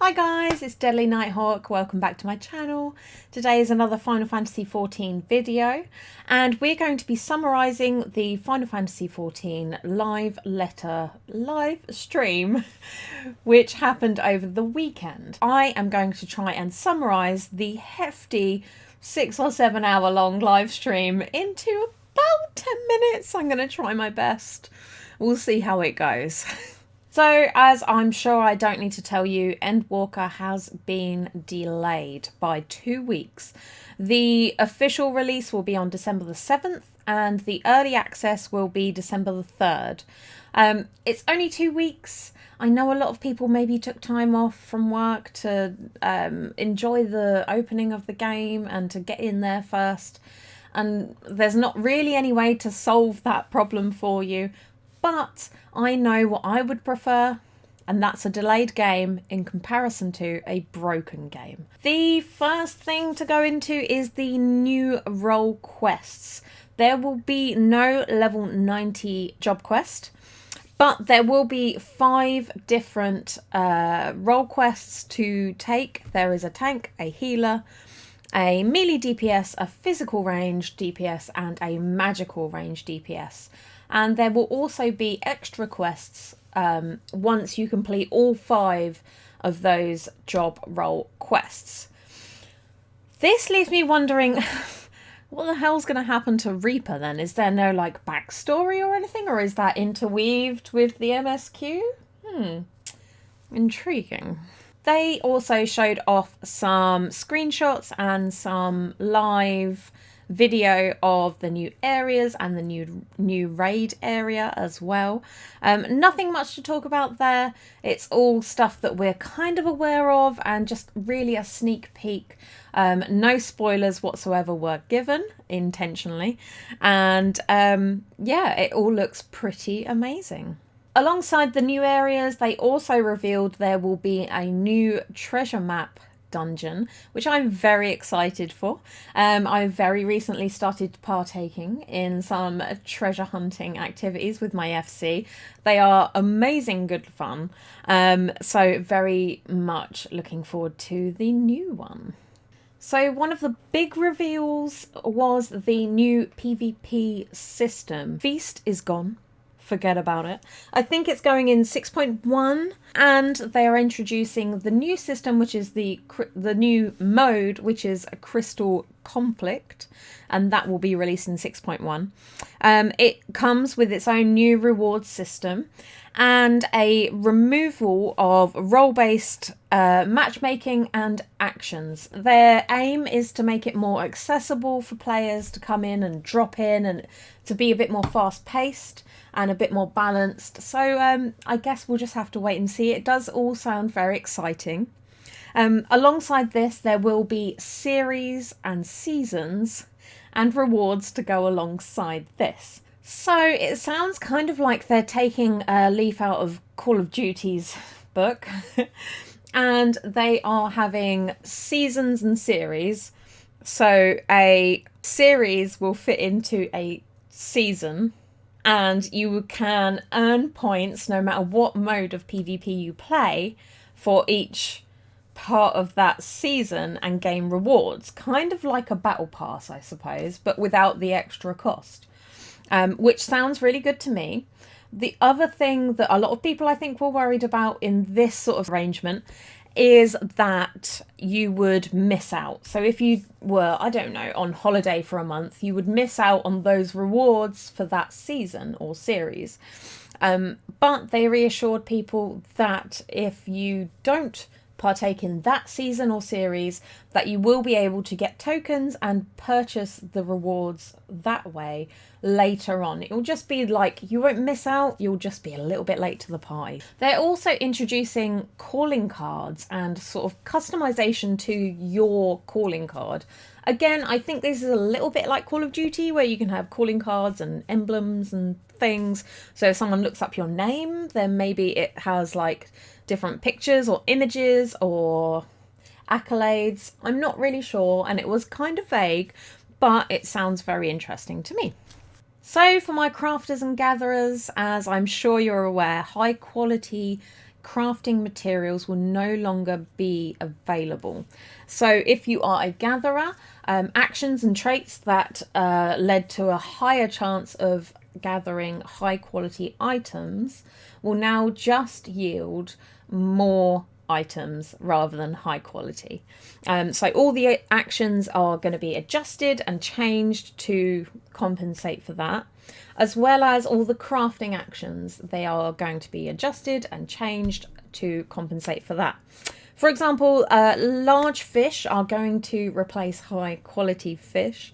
Hi guys, it's Deadly Nighthawk. Welcome back to my channel. Today is another Final Fantasy XIV video and we're going to be summarising the Final Fantasy XIV live stream which happened over the weekend. I am going to try and summarise the hefty 6 or 7 hour long live stream into about 10 minutes. I'm going to try my best. We'll see how it goes. So, as I'm sure I don't need to tell you, Endwalker has been delayed by 2 weeks. The official release will be on December the 7th and the early access will be December the 3rd. It's only 2 weeks. I know a lot of people maybe took time off from work to enjoy the opening of the game and to get in there first. And there's not really any way to solve that problem for you. But I know what I would prefer, and that's a delayed game in comparison to a broken game. The first thing to go into is the new role quests. There will be no level 90 job quest, but there will be 5 different role quests to take. There is a tank, a healer, a melee DPS, a physical range DPS, and a magical range DPS. And there will also be extra quests once you complete all 5 of those job role quests. This leaves me wondering, what the hell's going to happen to Reaper then? Is there no like backstory or anything? Or is that interweaved with the MSQ? Intriguing. They also showed off some screenshots and some live video of the new areas and the new raid area as well. Nothing much to talk about there. It's all stuff that we're kind of aware of and just really a sneak peek. No spoilers whatsoever were given intentionally, and yeah, it all looks pretty amazing. Alongside the new areas, they also revealed there will be a new treasure map dungeon, which I'm very excited for. I very recently started partaking in some treasure hunting activities with my FC. They are amazing good fun, so very much looking forward to the new one. So one of the big reveals was the new PvP system. Feast is gone. Forget about it. I think it's going in 6.1 and they are introducing the new system, which is the new mode, which is a crystal conflict, and that will be released in 6.1. It comes with its own new reward system and a removal of role-based matchmaking and actions. Their aim is to make it more accessible for players to come in and drop in and to be a bit more fast-paced and a bit more balanced. So I guess we'll just have to wait and see. It does all sound very exciting. Alongside this, there will be series and seasons and rewards to go alongside this. So it sounds kind of like they're taking a leaf out of Call of Duty's book and they are having seasons and series. So a series will fit into a season, and you can earn points no matter what mode of PvP you play for each part of that season and gain rewards. Kind of like a battle pass, I suppose, but without the extra cost, which sounds really good to me. The other thing that a lot of people I think were worried about in this sort of arrangement is that you would miss out. So if you were, I don't know, on holiday for a month, you would miss out on those rewards for that season or series. But they reassured people that if you don't partake in that season or series, that you will be able to get tokens and purchase the rewards that way later on. It will just be like, you won't miss out, you'll just be a little bit late to the party. They're also introducing calling cards and sort of customization to your calling card. Again, I think this is a little bit like Call of Duty, where you can have calling cards and emblems and things. So if someone looks up your name, then maybe it has like different pictures or images or accolades. I'm not really sure, and it was kind of vague, but it sounds very interesting to me. So for my crafters and gatherers, as I'm sure you're aware, high quality crafting materials will no longer be available. So if you are a gatherer, actions and traits that led to a higher chance of gathering high quality items will now just yield more items rather than high quality. So all the actions are going to be adjusted and changed to compensate for that, as well as all the crafting actions. They are going to be adjusted and changed to compensate for that. For example, large fish are going to replace high quality fish,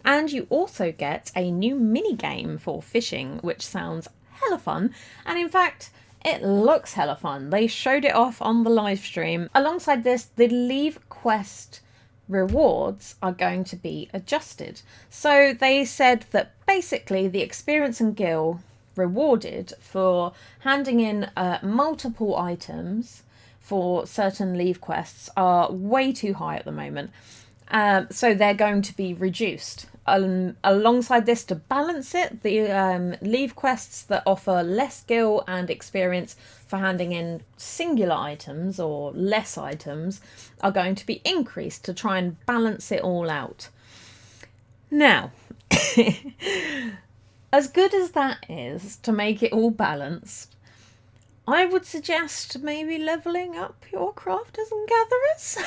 and you also get a new mini game for fishing, which sounds hella fun, and in fact it looks hella fun. They showed it off on the live stream. Alongside this, the leave quest rewards are going to be adjusted. So they said that basically the experience and gil rewarded for handing in multiple items for certain leave quests are way too high at the moment. So they're going to be reduced. Alongside this, to balance it, the leave quests that offer less gil and experience for handing in singular items or less items are going to be increased to try and balance it all out. Now, as good as that is to make it all balanced, I would suggest maybe leveling up your crafters and gatherers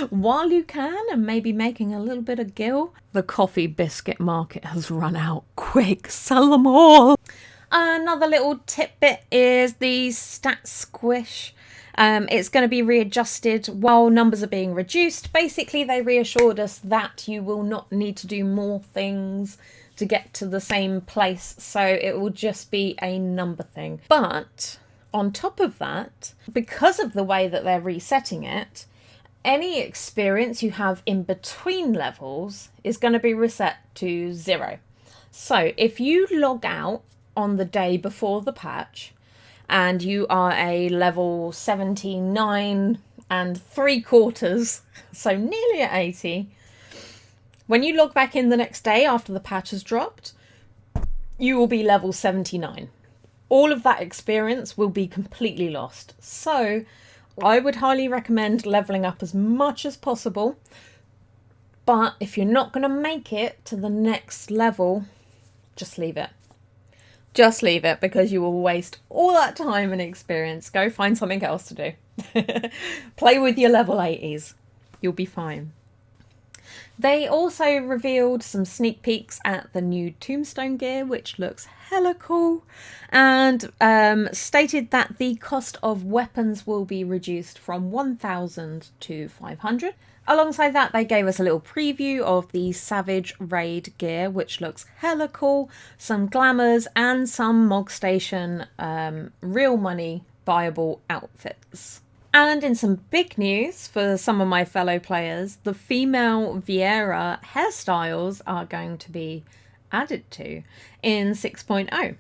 while you can, and maybe making a little bit of gil. The coffee biscuit market has run out. Quick, sell them all. Another little tidbit is the stat squish. It's going to be readjusted while numbers are being reduced. Basically, they reassured us that you will not need to do more things to get to the same place, so it will just be a number thing. But on top of that, because of the way that they're resetting it, any experience you have in between levels is going to be reset to 0. So if you log out on the day before the patch and you are a level 79 3/4, so nearly at 80, when you log back in the next day after the patch has dropped, you will be level 79. All of that experience will be completely lost. So I would highly recommend leveling up as much as possible. But if you're not going to make it to the next level, just leave it. Just leave it, because you will waste all that time and experience. Go find something else to do. Play with your level 80s. You'll be fine. They also revealed some sneak peeks at the new tombstone gear, which looks hella cool, and stated that the cost of weapons will be reduced from 1,000 to 500. Alongside that, they gave us a little preview of the Savage Raid gear, which looks hella cool, some glamours and some Mog Station real money buyable outfits. And in some big news for some of my fellow players, the female Vieira hairstyles are going to be added to in 6.0.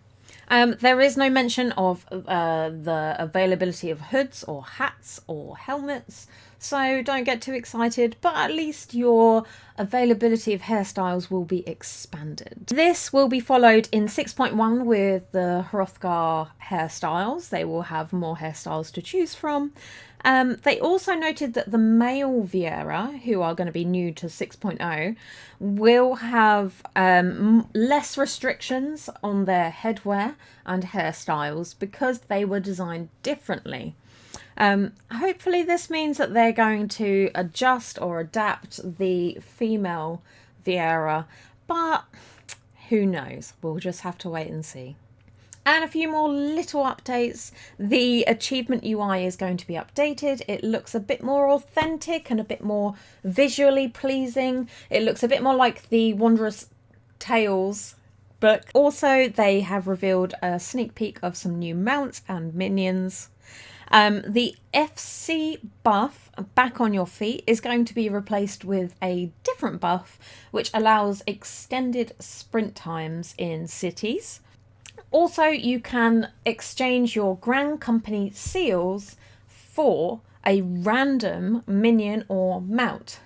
There is no mention of the availability of hoods or hats or helmets, so don't get too excited, but at least your availability of hairstyles will be expanded. This will be followed in 6.1 with the Hrothgar hairstyles. They will have more hairstyles to choose from. They also noted that the male Vieira, who are going to be new to 6.0, will have less restrictions on their headwear and hairstyles because they were designed differently. Hopefully this means that they're going to adjust or adapt the female Vieira, but who knows? We'll just have to wait and see. And a few more little updates. The achievement UI is going to be updated. It looks a bit more authentic and a bit more visually pleasing. It looks a bit more like the Wondrous Tales book. Also, they have revealed a sneak peek of some new mounts and minions. The FC buff, back on your feet, is going to be replaced with a different buff, which allows extended sprint times in cities. Also, you can exchange your Grand Company seals for a random minion or mount,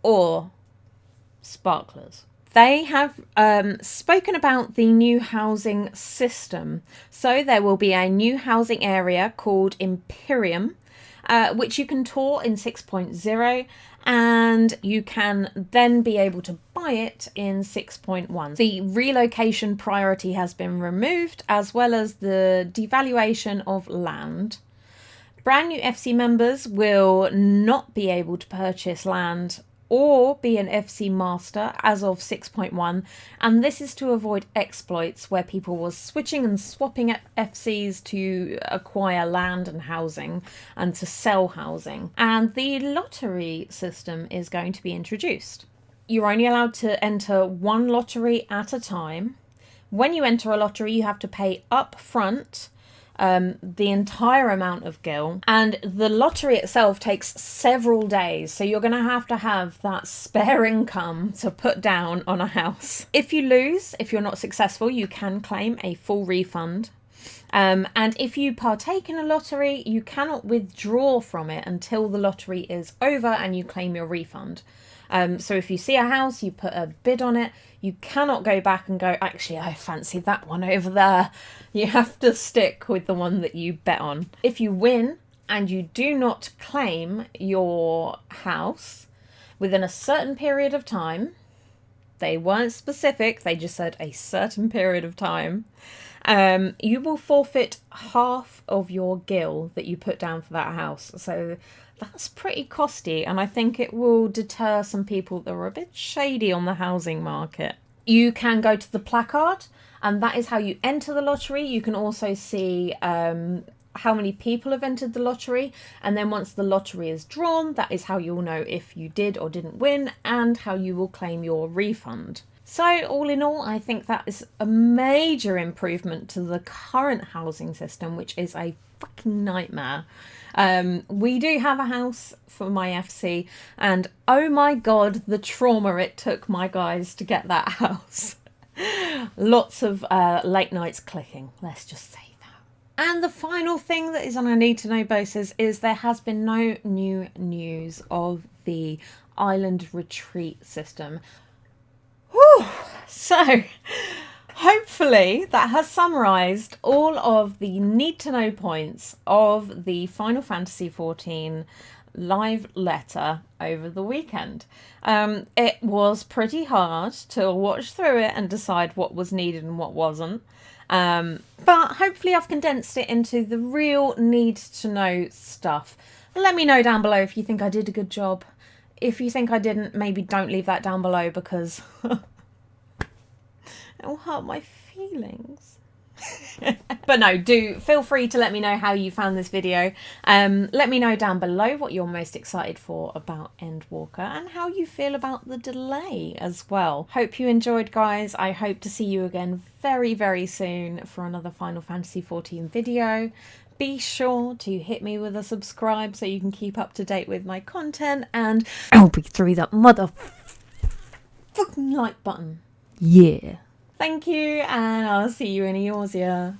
or sparklers They have spoken about the new housing system. So there will be a new housing area called Imperium, which you can tour in 6.0, and you can then be able to buy it in 6.1. The relocation priority has been removed, as well as the devaluation of land. Brand new FC members will not be able to purchase land or be an FC master as of 6.1, and this is to avoid exploits where people were switching and swapping at FCs to acquire land and housing and to sell housing. And the lottery system is going to be introduced. You're only allowed to enter one lottery at a time. When you enter a lottery, you have to pay up front the entire amount of gil, and the lottery itself takes several days, so you're going to have that spare income to put down on a house. If you lose, if you're not successful, you can claim a full refund. And if you partake in a lottery, you cannot withdraw from it until the lottery is over and you claim your refund. So if you see a house, you put a bid on it, you cannot go back and go, actually, I fancy that one over there. You have to stick with the one that you bet on. If you win and you do not claim your house within a certain period of time, they weren't specific, they just said a certain period of time, you will forfeit half of your gil that you put down for that house. So that's pretty costly, and I think it will deter some people that are a bit shady on the housing market. You can go to the placard, and that is how you enter the lottery. You can also see how many people have entered the lottery, and then once the lottery is drawn, that is how you'll know if you did or didn't win and how you will claim your refund. So all in all, I think that is a major improvement to the current housing system, which is a fucking nightmare. We do have a house for my FC, and oh my god, the trauma it took my guys to get that house. Lots of late nights clicking, let's just say that. And the final thing that is on a need to know basis is there has been no new news of the island retreat system. Whew. So hopefully that has summarised all of the need to know points of the Final Fantasy XIV live letter over the weekend. It was pretty hard to watch through it and decide what was needed and what wasn't. But hopefully I've condensed it into the real need to know stuff. Let me know down below if you think I did a good job. If you think I didn't, maybe don't leave that down below, because it will hurt my feelings. But no, do feel free to let me know how you found this video. Let me know down below what you're most excited for about Endwalker and how you feel about the delay as well. Hope you enjoyed, guys. I hope to see you again very, very soon for another Final Fantasy XIV video. Be sure to hit me with a subscribe so you can keep up to date with my content, and I'll be through that mother fucking like button. Yeah. Thank you, and I'll see you in Eorzea.